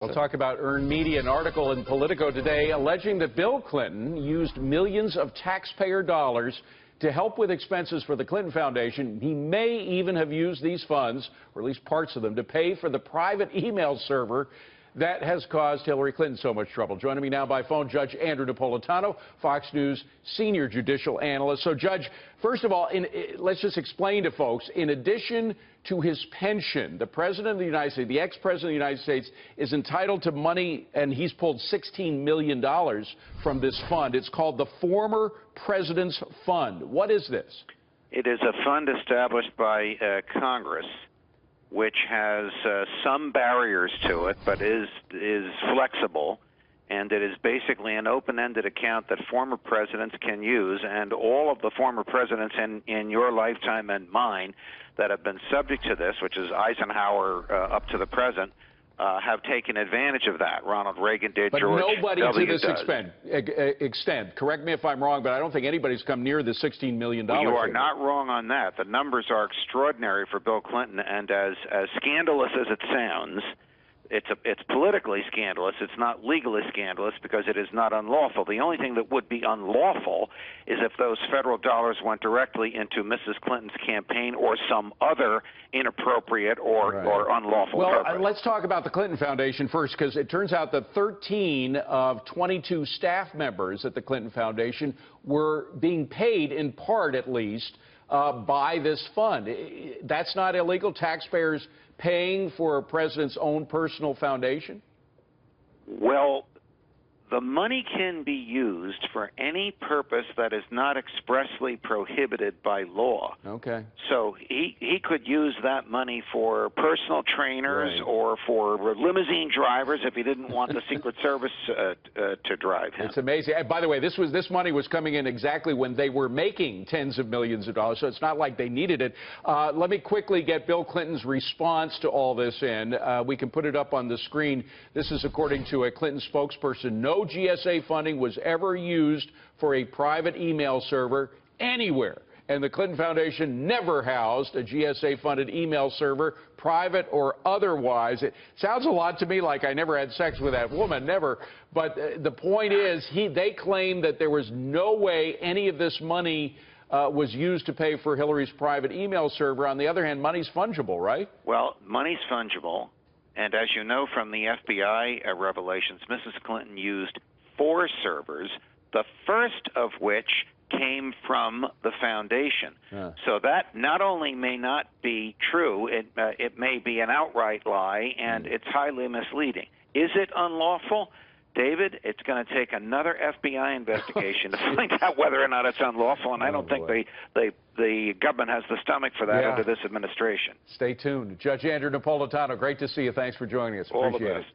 We'll talk about earned media. An article in Politico today alleging that Bill Clinton used millions of taxpayer dollars to help with expenses for the Clinton Foundation. He may even have used these funds, or at least parts of them, to pay for the private email server that has caused Hillary Clinton so much trouble. Joining me now by phone, Judge Andrew Napolitano, Fox News senior judicial analyst. So, Judge, first of all, let's just explain to folks, in addition to his pension, the President of the United States, the ex-President of the United States, is entitled to money, and he's pulled $16 million from this fund. It's called the Former President's Fund. What is this? It is a fund established by Congress, which has some barriers to it, but is flexible, and it is basically an open-ended account that former presidents can use, and all of the former presidents in your lifetime and mine that have been subject to this, which is Eisenhower up to the present, have taken advantage of that. Ronald Reagan did, but George nobody W. to this does. extent. Correct me if I'm wrong, but I don't think anybody's come near the $16 million. Well, you are not wrong on that. The numbers are extraordinary for Bill Clinton, and as scandalous as it sounds, it's politically scandalous. It's not legally scandalous because it is not unlawful. The only thing that would be unlawful is if those federal dollars went directly into Mrs. Clinton's campaign or some other inappropriate or unlawful purpose. Well, let's talk about the Clinton Foundation first, because it turns out that 13 of 22 staff members at the Clinton Foundation were being paid, in part at least, by this fund. That's not illegal? Taxpayers paying for a president's own personal foundation? Well, the money can be used for any purpose that is not expressly prohibited by law. Okay. So he could use that money for personal trainers or for limousine drivers if he didn't want the Secret Service to drive him. It's amazing. By the way, this money was coming in exactly when they were making tens of millions of dollars, so it's not like they needed it. Let me quickly get Bill Clinton's response to all this in. We can put it up on the screen. This is according to a Clinton spokesperson. No GSA funding was ever used for a private email server anywhere, and the Clinton Foundation never housed a GSA-funded email server, private or otherwise. It sounds a lot to me like I never had sex with that woman, never. But the point is, they claim that there was no way any of this money was used to pay for Hillary's private email server. On the other hand, money's fungible, right? Well, money's fungible. And as you know from the FBI revelations, Mrs. Clinton used 4 servers, the first of which came from the foundation. So that not only may not be true, it may be an outright lie, and it's highly misleading. Is it unlawful? David, it's going to take another FBI investigation to find out whether or not it's unlawful, and I don't think the government has the stomach for that under this administration. Stay tuned. Judge Andrew Napolitano, great to see you. Thanks for joining us. All Appreciate the best. it.